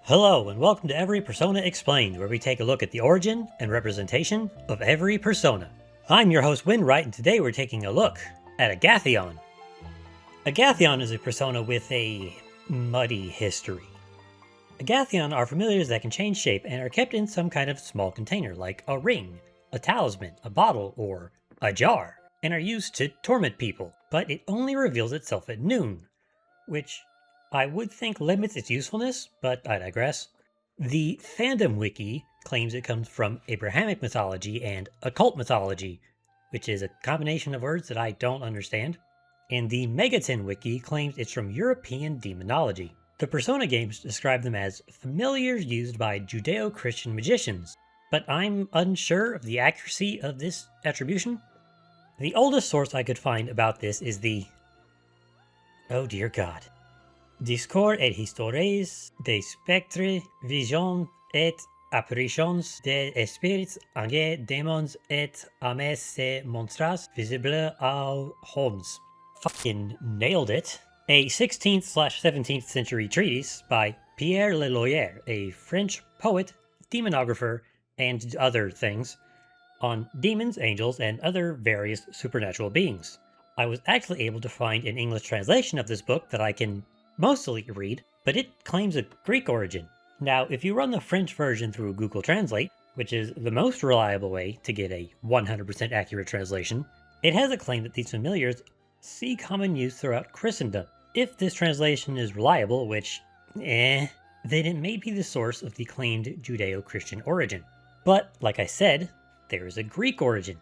Hello, and welcome to Every Persona Explained, where we take a look at the origin and representation of every persona. I'm your host, Winwright, and today we're taking a look at Agathion. Agathion is a persona with a muddy history. Agathion are familiars that can change shape and are kept in some kind of small container, like a ring, a talisman, a bottle, or a jar, and are used to torment people, but it only reveals itself at noon, which I would think limits its usefulness, but I digress. The fandom wiki claims it comes from Abrahamic mythology and occult mythology, which is a combination of words that I don't understand. And the Megaton wiki claims it's from European demonology. The Persona games describe them as familiars used by Judeo-Christian magicians, but I'm unsure of the accuracy of this attribution. The oldest source I could find about this is oh dear God. Discours et histories des spectres, visions et apparitions des esprits, anges, démons et âmes et monstres visibles aux hommes. Fucking nailed it. A 16th/17th century treatise by Pierre Leloyer, a French poet, demonographer, and other things, on demons, angels, and other various supernatural beings. I was actually able to find an English translation of this book that I can mostly read, but it claims a Greek origin. Now, if you run the French version through Google Translate, which is the most reliable way to get a 100% accurate translation, it has a claim that these familiars see common use throughout Christendom. If this translation is reliable, which, then it may be the source of the claimed Judeo-Christian origin. But, like I said, there is a Greek origin.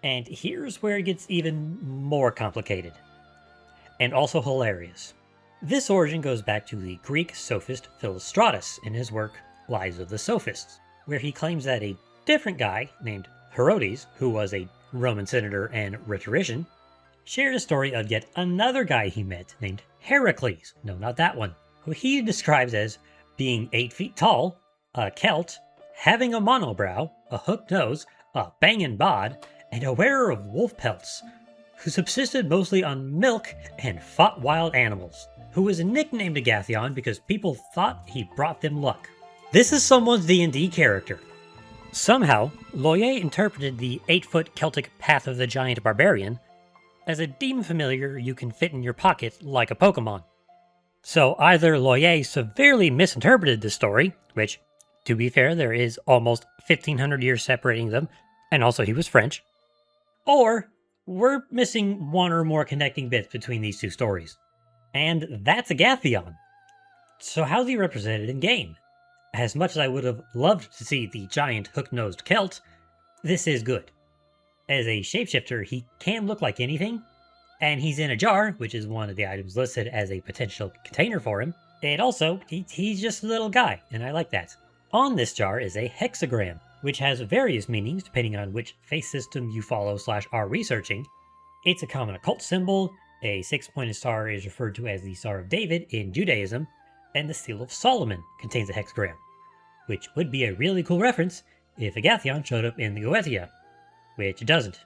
And here's where it gets even more complicated. And also hilarious. This origin goes back to the Greek sophist Philostratus in his work Lives of the Sophists, where he claims that a different guy named Herodes, who was a Roman senator and rhetorician, shared a story of yet another guy he met named Heracles, no, not that one, who he describes as being 8 feet tall, a Celt, having a monobrow, a hooked nose, a bangin' bod, and a wearer of wolf pelts, who subsisted mostly on milk and fought wild animals, who was nicknamed Agathion because people thought he brought them luck. This is someone's D&D character. Somehow, Loyer interpreted the 8-foot Celtic Path of the Giant Barbarian as a demon familiar you can fit in your pocket like a Pokemon. So either Loyer severely misinterpreted the story, which, to be fair, there is almost 1500 years separating them, and also he was French, or we're missing one or more connecting bits between these two stories. And that's Agathion. So how's he represented in game? As much as I would have loved to see the giant hook-nosed Celt, this is good. As a shapeshifter, he can look like anything, and he's in a jar, which is one of the items listed as a potential container for him, and also, he's just a little guy, and I like that. On this jar is a hexagram, which has various meanings depending on which faith system you follow/are researching. It's a common occult symbol. A 6-pointed star is referred to as the Star of David in Judaism, and the Seal of Solomon contains a hexagram, which would be a really cool reference if Agathion showed up in the Agathion, which it doesn't.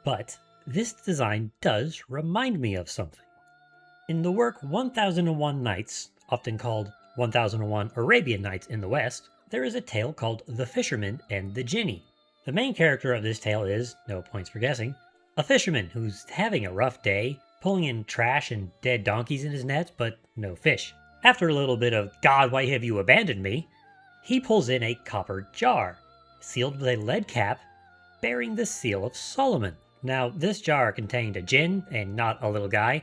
But this design does remind me of something. In the work 1001 Nights, often called 1001 Arabian Nights in the West, there is a tale called The Fisherman and the Jinni. The main character of this tale is, no points for guessing, a fisherman who's having a rough day, pulling in trash and dead donkeys in his nets, but no fish. After a little bit of, "God, why have you abandoned me?" he pulls in a copper jar, sealed with a lead cap, bearing the Seal of Solomon. Now, this jar contained a djinn and not a little guy,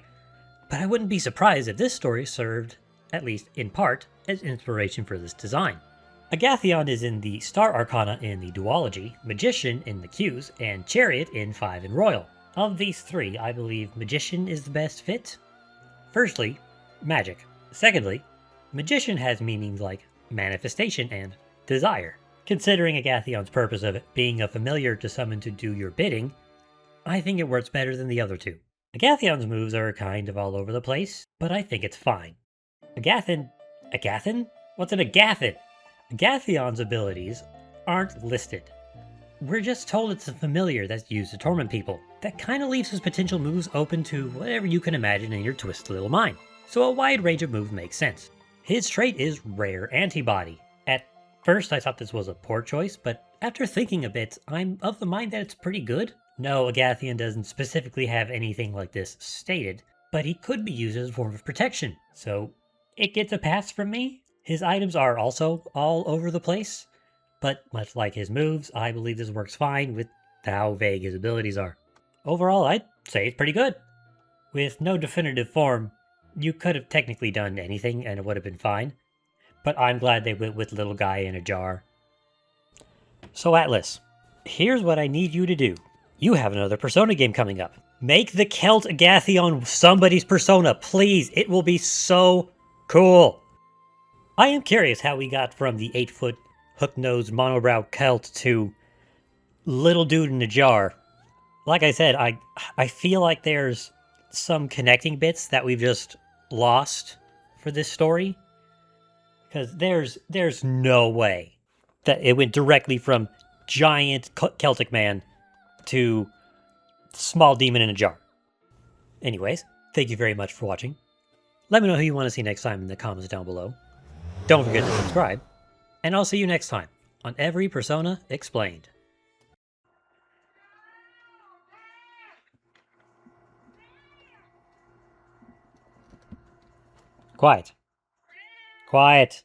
but I wouldn't be surprised if this story served, at least in part, as inspiration for this design. Agathion is in the Star Arcana in the Duology, Magician in the Qs, and Chariot in 5 and Royal. Of these three, I believe Magician is the best fit. Firstly, magic. Secondly, Magician has meanings like manifestation and desire. Considering Agathion's purpose of it being a familiar to summon to do your bidding, I think it works better than the other two. Agathion's moves are kind of all over the place, but I think it's fine. Agathon? What's an Agathon? Agathion's abilities aren't listed. We're just told it's a familiar that's used to torment people. That kind of leaves his potential moves open to whatever you can imagine in your twisted little mind. So a wide range of moves makes sense. His trait is Rare Antibody. At first I thought this was a poor choice, but after thinking a bit, I'm of the mind that it's pretty good. No, Agathion doesn't specifically have anything like this stated, but he could be used as a form of protection, so it gets a pass from me. His items are also all over the place, but much like his moves, I believe this works fine with how vague his abilities are. Overall, I'd say it's pretty good. With no definitive form, you could have technically done anything and it would have been fine, but I'm glad they went with Little Guy in a Jar. So Atlas, here's what I need you to do. You have another Persona game coming up. Make the Celt Agathion somebody's Persona, please. It will be so cool. I am curious how we got from the 8-foot hook-nosed monobrow Celt to little dude in a jar. Like I said, I feel like there's some connecting bits that we've just lost for this story. Because there's no way that it went directly from giant Celtic man to small demon in a jar. Anyways, thank you very much for watching. Let me know who you want to see next time in the comments down below. Don't forget to subscribe, and I'll see you next time on Every Persona Explained. Quiet. Quiet.